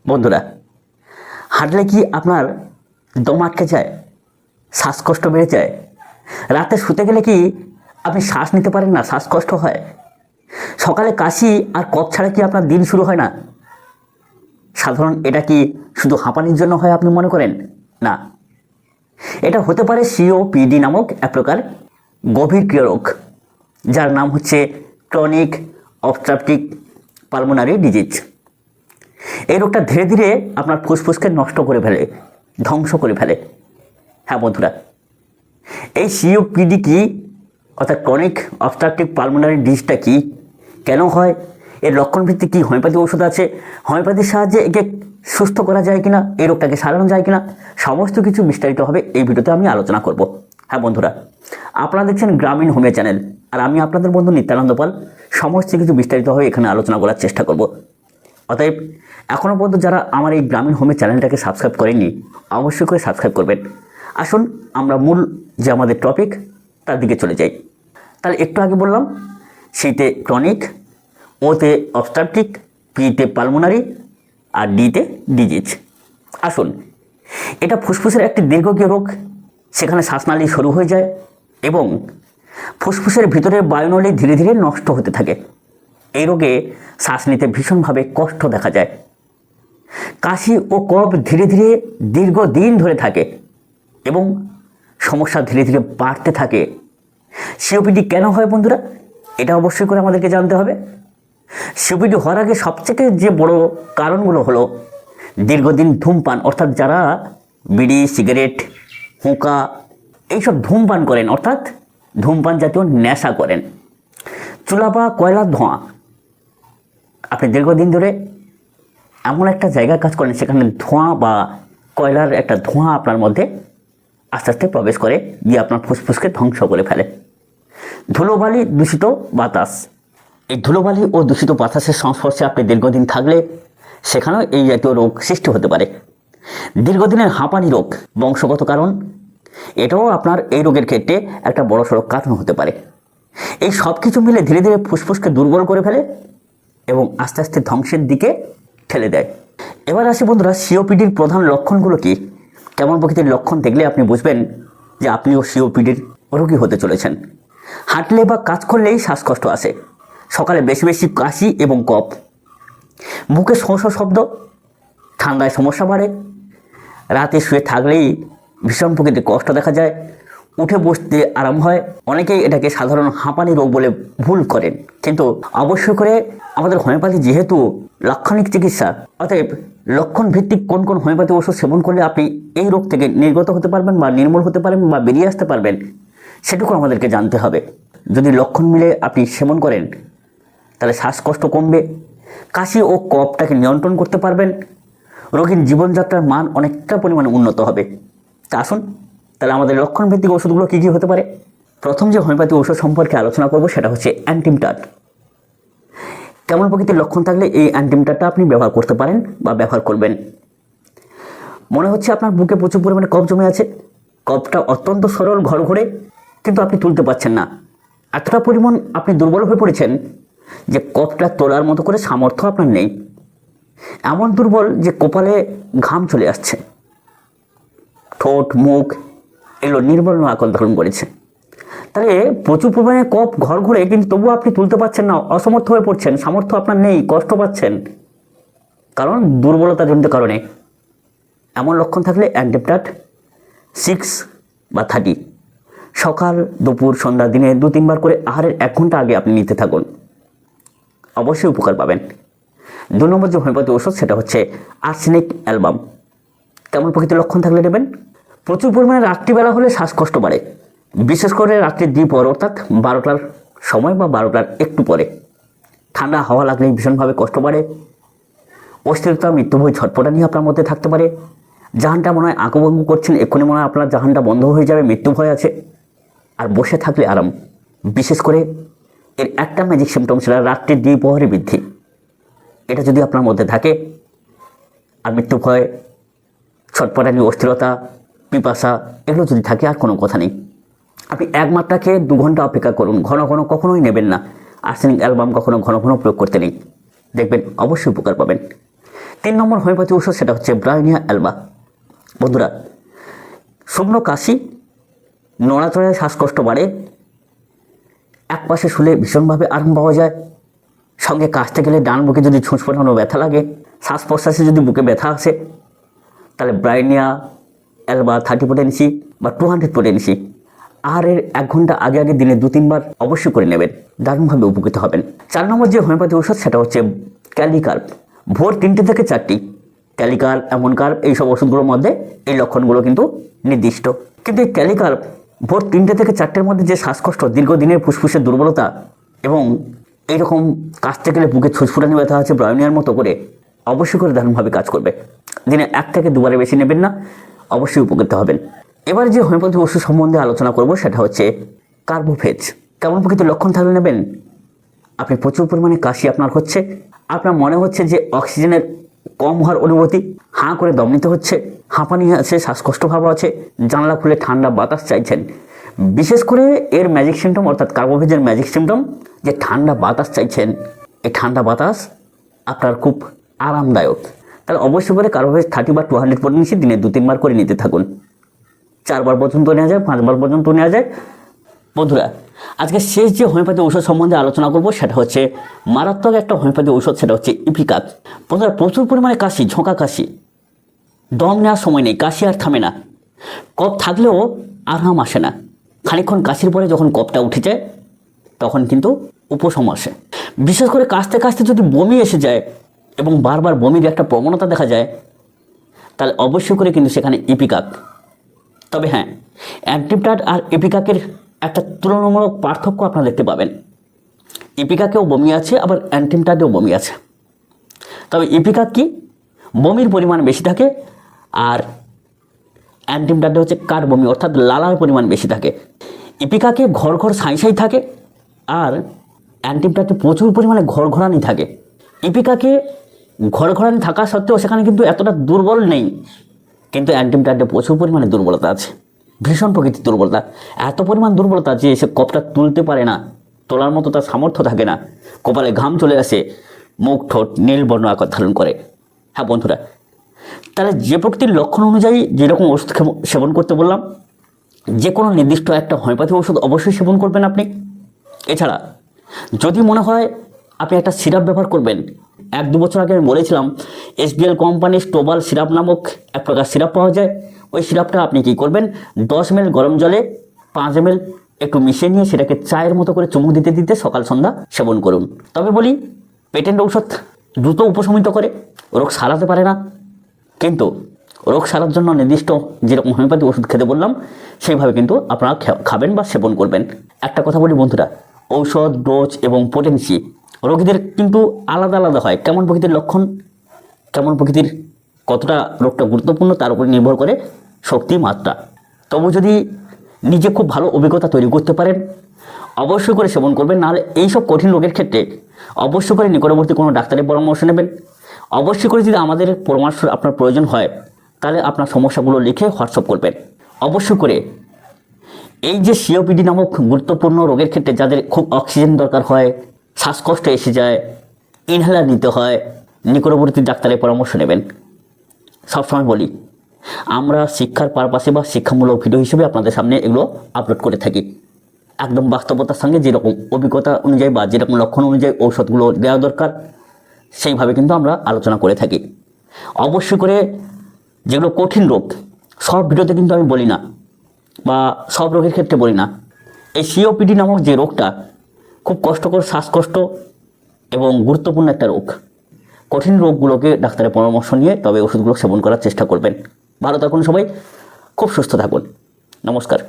বন্ধুরা, হাঁটলে কি আপনার দম আটকে যায়, শ্বাসকষ্ট বেড়ে যায়? রাতে শুতে গেলে কি আপনি শ্বাস নিতে পারেন না, শ্বাসকষ্ট হয়? সকালে কাশি আর কফ ছাড়া কি আপনার দিন শুরু হয় না? সাধারণ এটা কি শুধু হাঁপানির জন্য হয় আপনি মনে করেন? না, এটা হতে পারে সিওপিডি নামক এক প্রকার গভীর ক্রিয়ারোগ, যার নাম হচ্ছে ক্রনিক অবস্ট্রাকটিভ পালমোনারি ডিজিজ। এই রোগটা ধীরে ধীরে আপনার ফুসফুসকে নষ্ট করে ফেলে, ধ্বংস করে ফেলে। হ্যাঁ বন্ধুরা, এই সিওপিডি কি, অর্থাৎ ক্রনিক অবস্ট্রাকটিভ পালমোনারি ডিজিজটা কি, কেন হয়, এর লক্ষণ ভিত্তিক কী হোমিওপ্যাথি ওষুধ আছে, হোমিওপ্যাথির সাহায্যে একে সুস্থ করা যায় কিনা, এই রোগটাকে সারানো যায় কিনা, সমস্ত কিছু বিস্তারিতভাবে এই ভিডিওতে আমি আলোচনা করব। হ্যাঁ বন্ধুরা, আপনারা দেখছেন গ্রামীণ হোমিও চ্যানেল, আর আমি আপনাদের বন্ধু নিত্যানন্দ পাল সমস্ত কিছু বিস্তারিতভাবে এখানে আলোচনা করার চেষ্টা করব। অতএব এখনও পর্যন্ত যারা আমার এই গ্রামীণ হোমিও চ্যানেলটাকে সাবস্ক্রাইব করেননি, অবশ্যই করে সাবস্ক্রাইব করবেন। আসুন আমরা মূল যে আমাদের টপিক তার দিকে চলে যাই। তাহলে একটু আগে বললাম, সিতে ক্রনিক, ওতে অবস্ট্রাকটিভ, পিতে পালমোনারি, আর ডিতে ডিজিজ। আসুন, এটা ফুসফুসের একটি দীর্ঘকালীন রোগ। সেখানে শ্বাসনালী শুরু হয়ে যায় এবং ফুসফুসের ভিতরের বায়ুনলী ধীরে ধীরে নষ্ট হতে থাকে। এই রোগে শ্বাস নিতে ভীষণভাবে কষ্ট দেখা যায়। কাশি ও কফ ধীরে ধীরে দীর্ঘদিন ধরে থাকে এবং সমস্যা ধীরে ধীরে বাড়তে থাকে। সিওপিডি কেন হয় বন্ধুরা, এটা অবশ্যই করে আমাদেরকে জানতে হবে। সিওপিডি হওয়ার আগে সবথেকে যে বড় কারণগুলো হলো দীর্ঘদিন ধূমপান, অর্থাৎ যারা বিড়ি, সিগারেট, হুঁকা এইসব ধূমপান করেন, অর্থাৎ ধূমপান জাতীয় নেশা করেন, চুলা বা কয়লার ধোঁয়া, আপনি দীর্ঘদিন ধরে এমন একটা জায়গায় কাজ করেন সেখানে ধোঁয়া বা কয়লার একটা ধোঁয়া আপনার মধ্যে আস্তে আস্তে প্রবেশ করে, দিয়ে আপনার ফুসফুসকে ধ্বংস করে ফেলে। ধুলোবালি, দূষিত বাতাস, এই ধুলোবালি ও দূষিত বাতাসের সংস্পর্শে আপনি দীর্ঘদিন থাকলে সেখানেও এই জাতীয় রোগ সৃষ্টি হতে পারে। দীর্ঘদিনের হাঁপানি রোগ, বংশগত কারণ, এটাও আপনার এই রোগের ক্ষেত্রে একটা বড়সড় কারণ হতে পারে। এই সব কিছু মিলে ধীরে ধীরে ফুসফুসকে দুর্বল করে ফেলে এবং আস্তে আস্তে ধ্বংসের দিকে ঠেলে দেয়। এবার আসি বন্ধুরা, সিওপিডির প্রধান লক্ষণগুলো কি, কেমন প্রকৃতির লক্ষণ দেখলে আপনি বুঝবেন যে আপনিও সিওপিডির রোগী হতে চলেছেন। হাঁটলে বা কাজ করলেই শ্বাসকষ্ট আসে, সকালে বেশি বেশি কাশি এবং কফ, বুকে শোঁ শোঁ শব্দ, ঠান্ডায় সমস্যা বাড়ে, রাতে শুয়ে থাকলেই ভীষণ প্রকৃতির কষ্ট দেখা যায়, উঠে বসতে আরাম হয়। অনেকেই এটাকে সাধারণ হাঁপানি রোগ বলে ভুল করেন, কিন্তু অবশ্যই করে আমাদের হোমিওপ্যাথি যেহেতু লক্ষণিক চিকিৎসা, অতএব লক্ষণ ভিত্তিক কোন কোন হোমিওপ্যাথি ওষুধ সেবন করলে আপনি এই রোগ থেকে নির্গত হতে পারবেন বা নির্মূল হতে পারবেন বা বেরিয়ে আসতে পারবেন, সেটুকু আমাদেরকে জানতে হবে। যদি লক্ষণ মিলে আপনি সেবন করেন তাহলে শ্বাসকষ্ট কমবে, কাশি ও কফটাকে নিয়ন্ত্রণ করতে পারবেন, রোগীর জীবনযাত্রার মান অনেকটা পরিমাণে উন্নত হবে। তা আসুন তাহলে আমাদের লক্ষণ ভিত্তিক ওষুধগুলো কী কী হতে পারে। প্রথম যে হোমিওপ্যাথি ওষুধ সম্পর্কে আলোচনা করব সেটা হচ্ছে অ্যান্টিমটাট। কেমন প্রকৃতির লক্ষণ থাকলে এই অ্যান্টিমটাটটা আপনি ব্যবহার করতে পারেন বা ব্যবহার করবেন। মনে হচ্ছে আপনার বুকে প্রচুর পরিমাণে কফ জমে আছে, কফটা অত্যন্ত সরল ঘর ঘরে, কিন্তু আপনি তুলতে পারছেন না, এতটা পরিমাণ আপনি দুর্বল হয়ে পড়েছেন যে কফটা তোলার মতো করে সামর্থ্য আপনার নেই, এমন দুর্বল যে কপালে ঘাম চলে আসছে, ঠোঁট মুখ এগুলো নির্বর্ণ আকার ধারণ করেছে। তাহলে প্রচুর পরিমাণে কফ ঘর ঘুরে, কিন্তু তবুও আপনি তুলতে পারছেন না, অসমর্থ হয়ে পড়ছেন, সামর্থ্য আপনার নেই, কষ্ট পাচ্ছেন, কারণ দুর্বলতাজনিত কারণে। এমন লক্ষণ থাকলে অ্যান্টিমটাট 6 বা 30 সকাল, দুপুর, সন্ধ্যা, দিনে 2-3 বার করে আহারের 1 ঘন্টা আগে আপনি নিতে থাকুন, অবশ্যই উপকার পাবেন। 2 নম্বর যে হোমিওপ্যাথি ওষুধ সেটা হচ্ছে আর্সেনিক অ্যালবাম। কেমন প্রকৃতির লক্ষণ থাকলে নেবেন। প্রচুর পরিমাণে রাত্রিবেলা হলে শ্বাসকষ্ট বাড়ে, বিশেষ করে রাত্রির দ্বিপহর, অর্থাৎ 12টার সময় বা 12টার একটু পরে। ঠান্ডা হাওয়া লাগলে ভীষণভাবে কষ্ট বাড়ে, অস্থিরতা, মৃত্যুভয়, ছটপটা নিয়ে আপনার মধ্যে থাকতে পারে। জাহানটা মনে হয় আঁকুবঙ্কু করছেন, এক্ষুনি মনে হয় আপনার জাহানটা বন্ধ হয়ে যাবে, মৃত্যু ভয় আছে। আর বসে থাকলে আরাম। বিশেষ করে এর একটা ম্যাজিক সিমটম ছিল রাত্রির দ্বিপহরে বৃদ্ধি। এটা যদি আপনার মধ্যে থাকে, আর মৃত্যু ভয়, ছটপটানি, অস্থিরতা, পিপাসা এগুলো যদি থাকে, আর কোনো কথা নেই। আপনি 1 মাত্রা খেয়ে 2 ঘন্টা অপেক্ষা করুন, ঘন ঘন কখনোই নেবেন না। আর্সেনিক অ্যালবাম কখনো ঘন ঘন প্রয়োগ করতে নেই, দেখবেন অবশ্যই উপকার পাবেন। 3 নম্বর হোমিওপ্যাথি ওষুধ সেটা হচ্ছে ব্রায়োনিয়া অ্যালবা। বন্ধুরা, শুকনো কাশি, নড়াচড়ায় শ্বাসকষ্ট বাড়ে, এক পাশে শুলে ভীষণভাবে আরাম পাওয়া যায়, সঙ্গে কাশতে গেলে ডান বুকে যদি ছুঁচ ফোটানো ব্যথা লাগে, শ্বাস প্রশ্বাসে যদি বুকে ব্যথা আসে, তাহলে ব্রায়োনিয়া অ্যালবা 30 পোটেন্সি বা 200 পোটেন্সি আহারের 1 ঘন্টা আগে আগে দিনে 2-3 বার অবশ্যই করে নেবেন, দারুণভাবে উপকৃত হবেন। 4 নম্বর যে হোমিওপ্যাথি ওষুধ সেটা হচ্ছে ক্যালিকার্প। ভোর 3টে থেকে 4টি ক্যালিকার্প, অ্যামনকার্প, এইসব ওষুধগুলোর মধ্যে এই লক্ষণগুলো কিন্তু নির্দিষ্ট। কিন্তু এই ক্যালিকার্প ভোর 3টে থেকে 4টের মধ্যে যে শ্বাসকষ্ট, দীর্ঘদিনের ফুসফুসের দুর্বলতা এবং এইরকম কাশতে গেলে বুকে ছুঁচফুটানি ব্যথা আছে ব্রায়োনিয়ার মতো করে, অবশ্যই করে দারুণভাবে কাজ করবে। দিনে 1 থেকে 2 বারের বেশি নেবেন না, অবশ্যই উপকৃত হবেন। এবার যে হোমিওপ্যাথি ওষুধ সম্বন্ধে আলোচনা করব সেটা হচ্ছে কার্বোফেজ। কেমন প্রকৃতির লক্ষণ থাকলে নেবেন? আপনি প্রচুর পরিমাণে কাশি আপনার হচ্ছে, আপনার মনে হচ্ছে যে অক্সিজেনের কম হওয়ার অনুভূতি, হাঁ করে দম নিতে হচ্ছে, হাঁপানি আছে, শ্বাসকষ্ট ভাব আছে, জানলা খুলে ঠান্ডা বাতাস চাইছেন। বিশেষ করে এর ম্যাজিক সিমটম, অর্থাৎ কার্বোফেজের ম্যাজিক সিমটম যে ঠান্ডা বাতাস চাইছেন, এই ঠান্ডা বাতাস আপনার খুব আরামদায়ক। তাহলে অবশ্যই করে কার্বোফেজ 30 বা 200 পোটেন্সি দিনে 2-3 বার করে নিতে থাকুন। 4 বার পর্যন্ত নেওয়া যায়, 5 বার পর্যন্ত নেওয়া যায়। বন্ধুরা, আজকে শেষ যে হোমিওপ্যাথি ঔষধ সম্বন্ধে আলোচনা করব সেটা হচ্ছে মারাত্মক একটা হোমিওপ্যাথি ঔষধ, সেটা হচ্ছে ইপিকাক। বন্ধুরা, প্রচুর পরিমাণে কাশি, ঝোঁকা কাশি, দম নেওয়ার সময় নেই, কাশি আর থামে না, কফ থাকলেও আরাম আসে না, খানিকক্ষণ কাশির পরে যখন কফটা উঠে যায় তখন কিন্তু উপশম আসে। বিশেষ করে কাশতে কাশতে যদি বমি এসে যায় এবং বারবার বমির একটা প্রবণতা দেখা যায়, তাহলে অবশ্যই করে কিন্তু সেখানে ইপিকাক। তবে হ্যাঁ, অ্যান্টিপ্টাট আর ইপিকাকের একটা তুলনামূলক পার্থক্য আপনারা দেখতে পাবেন। ইপিকাকেও বমি আছে, আবার অ্যান্টিপ্টাটেও বমি আছে। তবে ইপিকাক কি, বমির পরিমাণ বেশি থাকে, আর অ্যান্টিপ্টাটে হচ্ছে কার বমি, অর্থাৎ লালার পরিমাণ বেশি থাকে। ইপিকাকে ঘর ঘর সাঁই সাঁই থাকে, আর অ্যান্টিপ্টাটে প্রচুর পরিমাণে ঘরঘরানি থাকে। ইপিকাকে ঘরঘরানি থাকা সত্ত্বেও সেখানে কিন্তু এতটা দুর্বল নেই, কিন্তু অ্যান্টিপ্টাটে প্রচুর পরিমাণে দুর্বলতা আছে, ভীষণ প্রকৃতির দুর্বলতা। এত পরিমাণ দুর্বলতা যে সে কফটা তুলতে পারে না, তোলার মতো তার সামর্থ্য থাকে না, কপালে ঘাম চলে আসে, মুখ ঠোঁট নীল বর্ণ আকার ধারণ করে। হ্যাঁ বন্ধুরা, তাহলে যে প্রকৃতির লক্ষণ অনুযায়ী যেরকম ওষুধ সেবন করতে বললাম, যে কোনো নির্দিষ্ট একটা হোমিওপ্যাথি ওষুধ অবশ্যই সেবন করবেন আপনি। এছাড়া যদি মনে হয় আপনি একটা সিরাপ ব্যবহার করবেন, 1-2 বছর আগে আমি বলেছিলাম SBL কোম্পানির স্টোবাল সিরাপ নামক এক প্রকার সিরাপ পাওয়া যায়। ওই সিরাপটা আপনি কী করবেন, 10 ml গরম জলে 5 ml একটু মিশিয়ে নিয়ে সেটাকে চায়ের মতো করে চুমুক দিতে দিতে সকাল সন্ধ্যা সেবন করুন। তবে বলি, পেটেন্ট ঔষধ দ্রুত উপশমিত করে, রোগ সারাতে পারে না, কিন্তু রোগ সারার জন্য নির্দিষ্ট যেরকম হোমিওপ্যাথি ওষুধ খেতে বললাম সেইভাবে কিন্তু আপনারা খাবেন বা সেবন করবেন। একটা কথা বলি বন্ধুরা, ঔষধ, ডোজ এবং পোটেন্সি রোগীদের কিন্তু আলাদা আলাদা হয়। কেমন প্রকৃতির লক্ষণ, কেমন প্রকৃতির কতটা রোগটা গুরুত্বপূর্ণ তার উপর নির্ভর করে শক্তি মাত্রা। তবু যদি নিজে খুব ভালো অভিজ্ঞতা তৈরি করতে পারেন, অবশ্যই করে সেবন করবেন। নাহলে এইসব কঠিন রোগের ক্ষেত্রে অবশ্যই করে নিকটবর্তী কোনো ডাক্তারের পরামর্শ নেবেন। অবশ্যই করে যদি আমাদের পরামর্শ আপনার প্রয়োজন হয়, তাহলে আপনার সমস্যাগুলো লিখে হোয়াটসঅ্যাপ করবেন। অবশ্যই করে এই যে COPD নামক গুরুত্বপূর্ণ রোগের ক্ষেত্রে যাদের খুব অক্সিজেন দরকার হয়, শ্বাসকষ্ট এসে যায়, ইনহেলার নিতে হয়, নিকটবর্তী ডাক্তারের পরামর্শ নেবেন। সবসময় বলি, আমরা শিক্ষার পারপাসে বা শিক্ষামূলক ভিডিও হিসেবে আপনাদের সামনে এগুলো আপলোড করে থাকি। একদম বাস্তবতার সঙ্গে যেরকম অভিজ্ঞতা অনুযায়ী বা যেরকম লক্ষণ অনুযায়ী ঔষধগুলো দেওয়া দরকার সেইভাবে কিন্তু আমরা আলোচনা করে থাকি। অবশ্যই করে যেগুলো কঠিন রোগ সব ভিডিওতে কিন্তু আমি বলি না, বা সব রোগের ক্ষেত্রে বলি না। এই COPD নামক যে রোগটা খুব কষ্টকর, শ্বাসকষ্ট এবং গুরুত্বপূর্ণ একটা রোগ। কঠিন রোগগুলোকে ডাক্তারের পরামর্শ নিয়ে তবে ওষুধগুলো সেবন করার চেষ্টা করবেন। ভালো থাকুন সবাই, খুব সুস্থ থাকুন। নমস্কার।